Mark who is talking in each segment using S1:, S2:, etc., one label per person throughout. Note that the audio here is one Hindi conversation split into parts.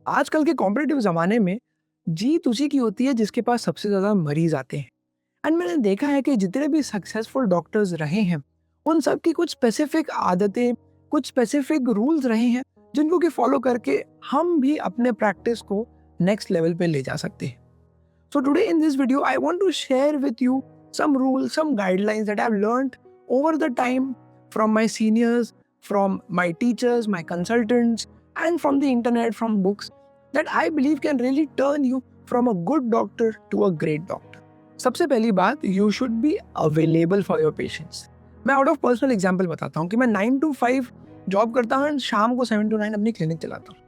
S1: आजकल के कॉम्पिटिटिव ज़माने में जीत उसी की होती है जिसके पास सबसे ज़्यादा मरीज़ आते हैं। एंड मैंने देखा है कि जितने भी सक्सेसफुल डॉक्टर्स रहे हैं, उन सब की कुछ स्पेसिफिक आदतें, कुछ स्पेसिफिक रूल्स रहे हैं, जिनको कि फॉलो करके हम भी अपने प्रैक्टिस को नेक्स्ट लेवल पे ले जा सकते हैं। So today in this video, I want to share with you some rules, some guidelines that I've learned over the time from my seniors, from my teachers, my consultants, and from the internet, from books that I believe can really turn you from a good doctor to a great doctor. सबसे पहली बात, you should be available for your patients. मैं आउट ऑफ पर्सनल एग्जाम्पल बताता हूँ कि मैं 9 to 5 जॉब करता हूँ एंड शाम को 7 to 9 अपनी क्लिनिक चलाता हूँ।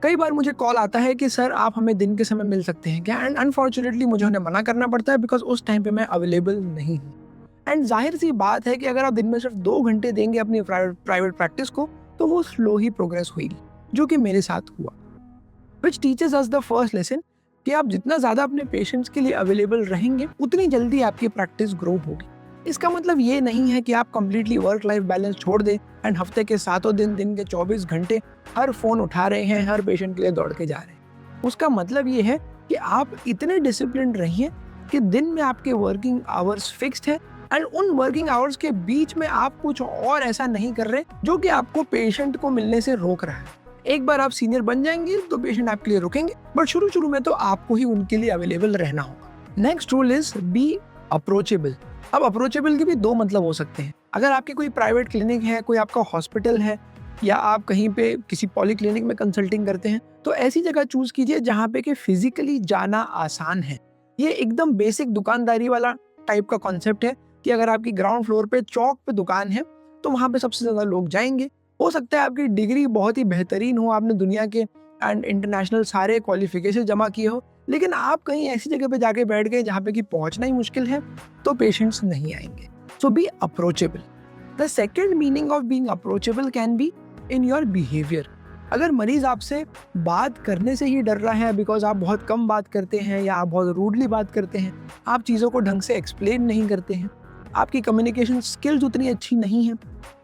S1: कई बार मुझे कॉल आता है कि सर आप हमें दिन के समय मिल सकते हैं क्या, एंड अनफॉर्चुनेटली मुझे उन्हें मना करना पड़ता है बिकॉज उस टाइम पे मैं अवेलेबल नहीं हूँ। एंड जाहिर सी बात है कि अगर आप दिन में सिर्फ 2 घंटे देंगे अपनी प्राइवेट प्रैक्टिस को तो वो स्लो ही प्रोग्रेस होगी, जो कि मेरे साथ हुआ। Which teaches us the first lesson कि आप जितना ज़्यादा अपने पेशेंट्स के लिए अवेलेबल रहेंगे उतनी जल्दी आपकी प्रैक्टिस ग्रो होगी। इसका मतलब ये नहीं है कि आप कंप्लीटली वर्क लाइफ बैलेंस छोड़ दें एंड हफ्ते के 7 दिन के 24 घंटे हर फोन उठा रहे हैं, हर पेशेंट के लिए दौड़ के जा रहे हैं। उसका मतलब ये है कि आप इतने डिसिप्लिन रहिए कि दिन में आपके वर्किंग आवर्स फिक्स्ड है एंड उन वर्किंग आवर्स के बीच में आप कुछ और ऐसा नहीं कर रहे जो कि आपको पेशेंट को मिलने से रोक रहा है। एक बार आप सीनियर बन जाएंगे तो पेशेंट आपके लिए रुकेंगे, बट शुरू में तो आपको ही उनके लिए अवेलेबल रहना होगा। Next rule is be approachable. अब अप्रोचेबल के भी 2 मतलब हो सकते हैं। अगर आपकी कोई प्राइवेट क्लिनिक है, कोई आपका हॉस्पिटल है, या आप कहीं पे किसी पॉलीक्लिनिक में कंसल्टिंग करते हैं, तो ऐसी जगह चूज कीजिए जहाँ पे कि फिजिकली जाना आसान है। ये एकदम बेसिक दुकानदारी वाला टाइप का कॉन्सेप्ट है कि अगर आपकी ग्राउंड फ्लोर पे चौक पे दुकान है तो वहाँ पे सबसे ज़्यादा लोग जाएंगे। हो सकता है आपकी डिग्री बहुत ही बेहतरीन हो, आपने दुनिया के एंड इंटरनेशनल सारे क्वालिफिकेशन जमा किए हो, लेकिन आप कहीं ऐसी जगह पे जाके बैठ गए जहाँ पे कि पहुँचना ही मुश्किल है, तो पेशेंट्स नहीं आएंगे। So be approachable. The second meaning of being approachable can be in your behaviour. अगर मरीज आपसे बात करने से ही डर रहा है बिकॉज आप बहुत कम बात करते हैं या आप बहुत रूडली बात करते हैं, आप चीज़ों को ढंग से एक्सप्लेन नहीं करते हैं, आपकी कम्युनिकेशन स्किल्स उतनी अच्छी नहीं है,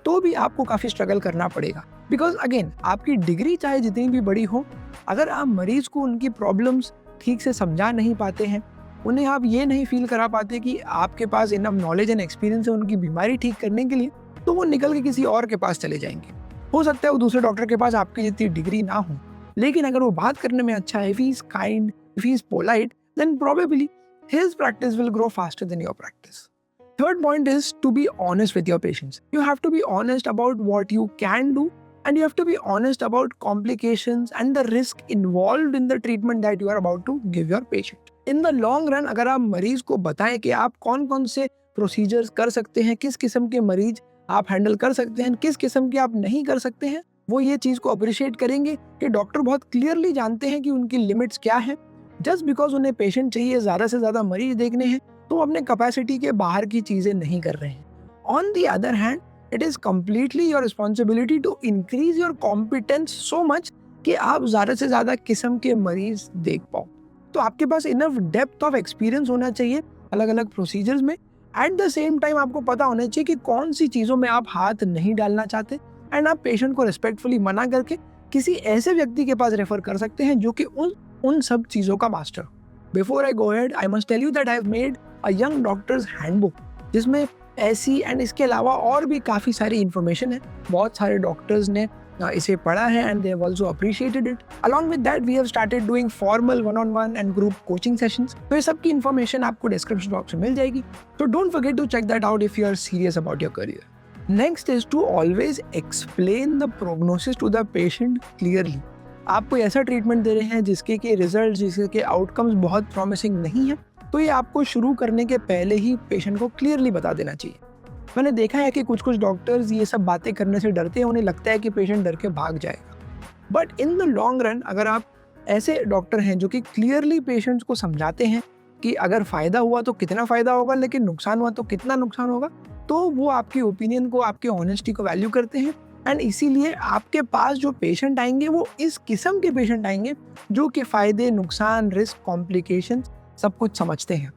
S1: तो भी आपको काफ़ी स्ट्रगल करना पड़ेगा। बिकॉज अगेन आपकी डिग्री चाहे जितनी भी बड़ी हो, अगर आप मरीज को उनकी प्रॉब्लम्स ठीक से समझा नहीं पाते हैं, उन्हें आप ये नहीं फील करा पाते कि आपके पास इनफ नॉलेज एंड एक्सपीरियंस है उनकी बीमारी ठीक करने के लिए, तो वो निकल के किसी और के पास चले जाएंगे। हो सकता है वो दूसरे डॉक्टर के पास आपकी जितनी डिग्री ना हो, लेकिन अगर वो बात करने में अच्छा है, if he is kind, if he is polite, then probably his practice will grow faster than your practice. Third point is to be honest with your patients. You have to be honest about what you can do, and you have to be honest about complications and the risk involved in the treatment that you are about to give your patient. In the long run, अगर आप मरीज को बताएं कि आप कौन कौन से प्रोसीजर्स कर सकते हैं, किस किस्म के मरीज आप हैंडल कर सकते हैं, किस किस्म के आप नहीं कर सकते हैं, वो ये चीज़ को अप्रिशिएट करेंगे कि डॉक्टर बहुत क्लियरली जानते हैं कि उनकी लिमिट्स क्या है। जस्ट बिकॉज उन्हें पेशेंट चाहिए, ज़्यादा से ज़्यादा मरीज देखने हैं, तो अपने कैपेसिटी के बाहर की चीज़ें नहीं कर रहे हैं। On the other hand, it is completely your responsibility to increase your competence so much कि आप ज़्यादा से ज़्यादा किस्म के मरीज देख पाओ। तो आपके पास इनफ डेप्थ ऑफ एक्सपीरियंस होना चाहिए अलग अलग प्रोसीजर्स में। एट द सेम टाइम आपको पता होना चाहिए कि कौन सी चीज़ों में आप हाथ नहीं डालना चाहते, एंड आप पेशेंट को रिस्पेक्टफुली मना करके किसी ऐसे व्यक्ति के पास रेफर कर सकते हैं जो कि उन सब चीज़ों का master. Before I go ahead, I must tell you that I have made a young doctor's handbook, जिसमें ऐसी एंड इसके अलावा और भी काफ़ी सारी इन्फॉर्मेशन है। बहुत सारे डॉक्टर्स ने इसे पढ़ा है and they have also appreciated it. Along with that we have started doing formal 1-on-1 and group coaching sessions. तो ये सब की इन्फॉर्मेशन आपको डिस्क्रिप्शन बॉक्स में मिल जाएगी, तो don't forget to check that out if you are serious about your career. Next is to always explain the prognosis to the patient clearly. आप कोई ऐसा ट्रीटमेंट दे रहे हैं जिसके के रिजल्ट, जिसके के आउटकम्स बहुत प्रॉमिसिंग नहीं है, तो ये आपको शुरू करने के पहले ही पेशेंट को क्लियरली बता देना चाहिए। मैंने देखा है कि कुछ डॉक्टर्स ये सब बातें करने से डरते हैं, उन्हें लगता है कि पेशेंट डर के भाग जाएगा। But in the long run, अगर आप ऐसे डॉक्टर हैं जो कि क्लियरली पेशेंट्स को समझाते हैं कि अगर फ़ायदा हुआ तो कितना फ़ायदा होगा, लेकिन नुकसान हुआ तो कितना नुकसान होगा, तो वो आपके ओपिनियन को, आपके ऑनेस्टी को वैल्यू करते हैं। एंड इसीलिए आपके पास जो पेशेंट आएंगे वो इस किस्म के पेशेंट आएंगे जो कि फ़ायदे, नुकसान, रिस्क, कॉम्प्लिकेशंस सब कुछ समझते हैं।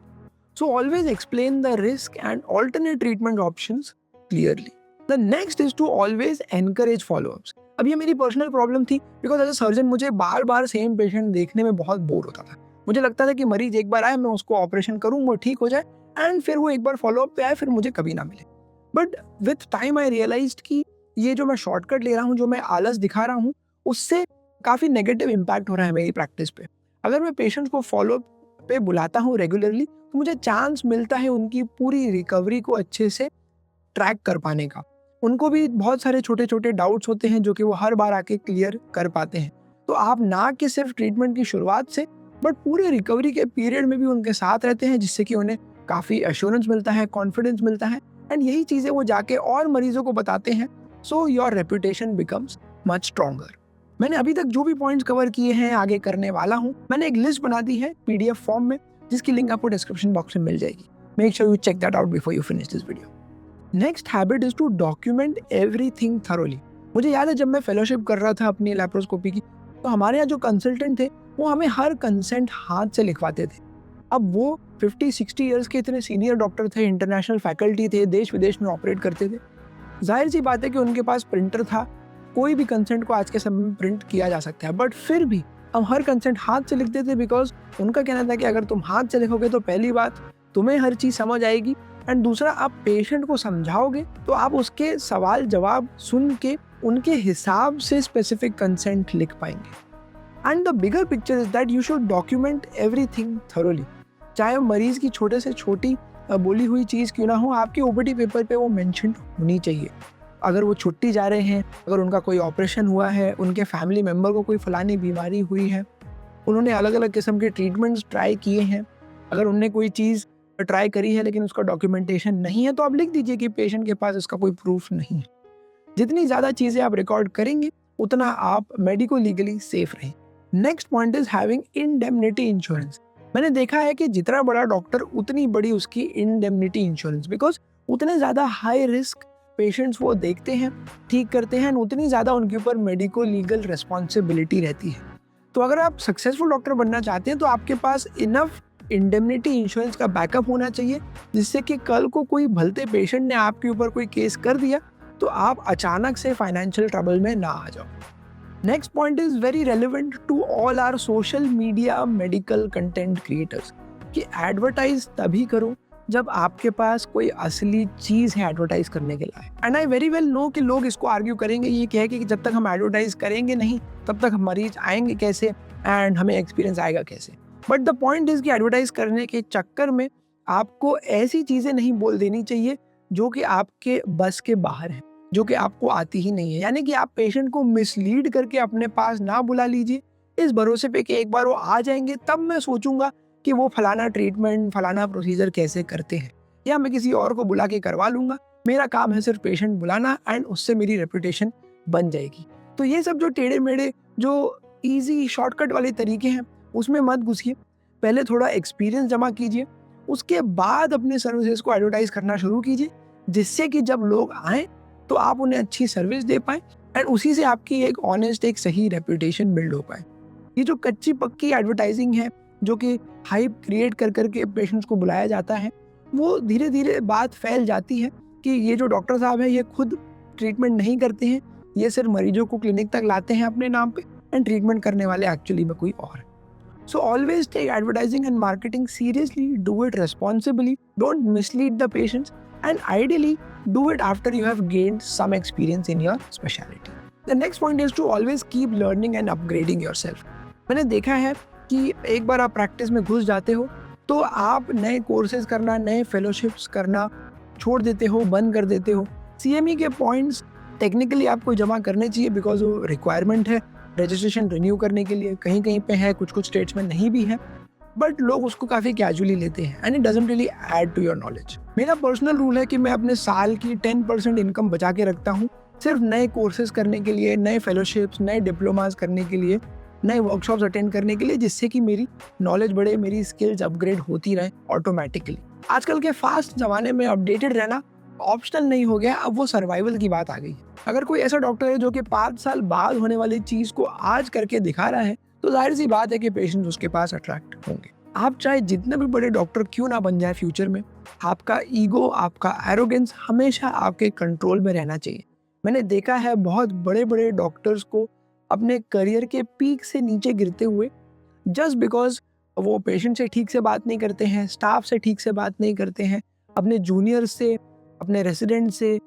S1: So always explain the risk and alternate treatment options clearly. The next is to always encourage follow-ups. अब ये मेरी पर्सनल प्रॉब्लम थी बिकॉज एज अ सर्जन मुझे बार बार सेम पेशेंट देखने में बहुत बोर होता था। मुझे लगता था कि मरीज एक बार आए, मैं उसको ऑपरेशन करूँ, वो ठीक हो जाए एंड फिर वो एक बार फॉलोअप पे आए, फिर मुझे कभी ना मिले। But with time I realized कि ये जो मैं शॉर्टकट ले रहा हूँ, जो मैं आलस दिखा रहा हूँ, उससे काफ़ी नेगेटिव इम्पैक्ट हो रहा है मेरी प्रैक्टिस पे। अगर मैं पेशेंट्स को फॉलोअप पे बुलाता हूँ रेगुलरली, तो मुझे चांस मिलता है उनकी पूरी रिकवरी को अच्छे से ट्रैक कर पाने का। उनको भी बहुत सारे छोटे-छोटे डाउट्स होते हैं जो कि वो हर बार आके क्लियर कर पाते हैं। तो आप ना कि सिर्फ ट्रीटमेंट की शुरुआत से बट पूरे रिकवरी के पीरियड में भी उनके साथ रहते हैं, जिससे कि उन्हें काफ़ी एश्योरेंस मिलता है, कॉन्फिडेंस मिलता है एंड यही चीज़ें वो जाके और मरीजों को बताते हैं। So your reputation becomes much stronger. मैंने अभी तक जो भी पॉइंट्स कवर किए हैं, आगे करने वाला हूँ, मैंने एक लिस्ट बना दी है पीडीएफ फॉर्म में, जिसकी लिंक आपको डिस्क्रिप्शन बॉक्स में मिल जाएगी। Make sure you check that out before you finish this video. Next habit is to document everything thoroughly. मुझे याद है जब मैं फेलोशिप कर रहा था अपनी लैप्रोस्कोपी की, तो हमारे यहाँ जो कंसल्टेंट थे वो हमें हर कंसेंट हाथ से लिखवाते थे। अब वो 50-60 ईयर्स के इतने सीनियर डॉक्टर थे, इंटरनेशनल फैकल्टी थे, देश विदेश में ऑपरेट करते थे। जाहिर सी बात है कि उनके पास प्रिंटर था, कोई भी कंसेंट को आज के समय में प्रिंट किया जा सकता है, बट फिर भी हम हर कंसेंट हाथ से लिखते थे बिकॉज उनका कहना था कि अगर तुम हाथ से लिखोगे तो पहली बात तुम्हें हर चीज़ समझ आएगी एंड दूसरा आप पेशेंट को समझाओगे तो आप उसके सवाल जवाब सुन के उनके हिसाब से स्पेसिफिक कंसेंट लिख पाएंगे। And the bigger picture is that you should document everything thoroughly. चाहे मरीज की छोटे से छोटी बोली हुई चीज़ क्यों ना हो, आपके ओपीडी पेपर पे वो मेंशन होनी चाहिए। अगर वो छुट्टी जा रहे हैं, अगर उनका कोई ऑपरेशन हुआ है, उनके फैमिली मेम्बर को कोई फलानी बीमारी हुई है, उन्होंने अलग अलग किस्म के ट्रीटमेंट्स ट्राई किए हैं, अगर उनने कोई चीज़ ट्राई करी है लेकिन उसका डॉक्यूमेंटेशन नहीं है, तो आप लिख दीजिए कि पेशेंट के पास इसका कोई प्रूफ नहीं है। जितनी ज़्यादा चीज़ें आप रिकॉर्ड करेंगे उतना आप मेडिको लीगली सेफ रहें। Next point is having indemnity insurance. मैंने देखा है कि जितना बड़ा डॉक्टर उतनी बड़ी उसकी इंडेमनिटी इंश्योरेंस, बिकॉज उतने ज़्यादा हाई रिस्क पेशेंट्स वो देखते हैं, ठीक करते हैं, उतनी ज़्यादा उनके ऊपर मेडिको लीगल रिस्पॉन्सिबिलिटी रहती है। तो अगर आप सक्सेसफुल डॉक्टर बनना चाहते हैं तो आपके पास इनफ इंडेमनिटी इंश्योरेंस का बैकअप होना चाहिए, जिससे कि कल को कोई भलते पेशेंट ने आपके ऊपर कोई केस कर दिया तो आप अचानक से फाइनेंशियल ट्रबल में ना आ जाओ। Next point is very relevant to all our social media medical content creators कि एडवर्टाइज तभी करो जब आपके पास कोई असली चीज़ है एडवर्टाइज करने के लिए। And I very well know कि लोग इसको आर्ग्यू करेंगे, ये कहे कि जब तक हम एडवर्टाइज करेंगे नहीं तब तक मरीज आएंगे कैसे एंड हमें एक्सपीरियंस आएगा कैसे। बट द पॉइंट इज कि एडवर्टाइज करने के चक्कर में आपको ऐसी चीज़ें नहीं बोल देनी चाहिए जो कि आपके बस के बाहर है, जो कि आपको आती ही नहीं है। यानी कि आप पेशेंट को मिसलीड करके अपने पास ना बुला लीजिए इस भरोसे पे कि एक बार वो आ जाएंगे तब मैं सोचूंगा कि वो फलाना ट्रीटमेंट फलाना प्रोसीजर कैसे करते हैं, या मैं किसी और को बुला के करवा लूँगा। मेरा काम है सिर्फ पेशेंट बुलाना एंड उससे मेरी रेपुटेशन बन जाएगी। तो ये सब जो टेढ़े मेढ़े जो ईजी शॉर्टकट वाले तरीके हैं उसमें मत घुसिए। पहले थोड़ा एक्सपीरियंस जमा कीजिए, उसके बाद अपने सर्विसेज को एडवर्टाइज करना शुरू कीजिए, जिससे कि जब लोग आएँ तो आप उन्हें अच्छी सर्विस दे पाएँ एंड उसी से आपकी एक ऑनेस्ट एक सही रेपुटेशन बिल्ड हो पाए। ये जो कच्ची पक्की एडवर्टाइजिंग है जो कि हाइप क्रिएट कर करके पेशेंट्स को बुलाया जाता है, वो धीरे धीरे बात फैल जाती है कि ये जो डॉक्टर साहब हैं ये खुद ट्रीटमेंट नहीं करते हैं, ये सिर्फ मरीजों को क्लिनिक तक लाते हैं अपने नाम पे एंड ट्रीटमेंट करने वाले एक्चुअली में कोई और है। So always take advertising and marketing seriously, do it responsibly, don't mislead the patients, and ideally do it after you have gained some experience in your specialty. The next point is to always keep learning and upgrading yourself. मैंने देखा है कि एक बार आप प्रैक्टिस में घुस जाते हो तो आप नए कोर्सेज करना, नए फेलोशिप्स करना छोड़ देते हो, बंद कर देते हो। CME के पॉइंट्स टेक्निकली आपको जमा करने चाहिए बिकॉज वो रिक्वायरमेंट है रजिस्ट्रेशन रिन्यू करने के लिए, कहीं कहीं पे है, कुछ कुछ स्टेट्स में नहीं भी है, बट लोग उसको काफ़ी कैजुअली लेते हैं and it doesn't really add to your knowledge. मेरा पर्सनल रूल है कि मैं अपने साल की 10% इनकम बचा के रखता हूँ सिर्फ नए कोर्सेज करने के लिए, नए फेलोशिप्स, नए डिप्लोमास करने के लिए, नए वर्कशॉप्स अटेंड करने के लिए, जिससे कि मेरी नॉलेज बढ़े, मेरी स्किल्स अपग्रेड होती रहे ऑटोमेटिकली। आजकल के फास्ट ज़माने में अपडेटेड रहना ऑप्शनल नहीं हो गया, अब वो सर्वाइवल की बात आ गई है। अगर कोई ऐसा डॉक्टर है जो कि 5 साल बाद होने वाली चीज़ को आज करके दिखा रहा है तो जाहिर सी बात है कि पेशेंट्स उसके पास अट्रैक्ट होंगे। आप चाहे जितने भी बड़े डॉक्टर क्यों ना बन जाए फ्यूचर में, आपका ईगो, आपका एरोगेंस हमेशा आपके कंट्रोल में रहना चाहिए। मैंने देखा है बहुत बड़े-बड़े डॉक्टर्स को अपने करियर के पीक से नीचे गिरते हुए जस्ट बिकॉज़ वो पेशेंट से ठीक से बात नहीं करते हैं, स्टाफ से ठीक से बात नहीं करते हैं, अपने जूनियर से, अपने रेसिडेंट से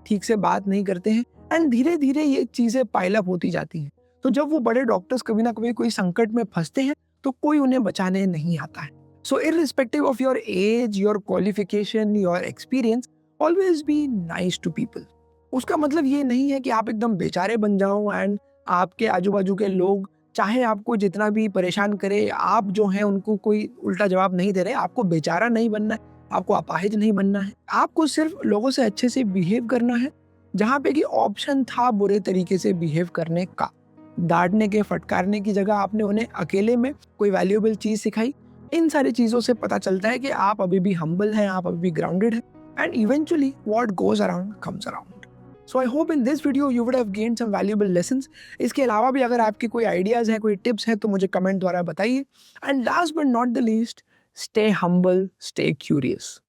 S1: ठीक से बात नहीं करते हैं एंड धीरे-धीरे ये चीज़ें पाइल अप होती जाती हैं। तो जब वो बड़े डॉक्टर्स कभी ना कभी कोई संकट में फँसते हैं, तो कोई उन्हें बचाने नहीं आता है। So irrespective of your age, your qualification, your experience, always be nice to people. उसका मतलब ये नहीं है कि आप एकदम बेचारे बन जाओ एंड आपके आजू-बाजू के लोग चाहे आपको जितना भी परेशान करे, आप जो हैं उनको कोई उल्टा जवाब नहीं दे रहे। आपको बेचारा नहीं बनना है, आपको अपाहिज नहीं बनना है। आपको सिर्फ लोगों से अच्छे से बिहेव करना है, जहाँ पे कि ऑप्शन था बुरे तरीके से बिहेव करने का। डाँटने के, फटकारने की जगह आपने उन्हें अकेले में कोई वैल्यूएबल चीज़ सिखाई। इन सारी चीज़ों से पता चलता है कि आप अभी भी हम्बल हैं, आप अभी भी ग्राउंडेड हैं and eventually what goes around comes around. So I hope in this video you would have gained some valuable lessons. इसके अलावा भी अगर आपके कोई आइडियाज़ हैं, कोई टिप्स हैं तो मुझे कमेंट द्वारा बताइए and last but not the least, stay humble, stay curious.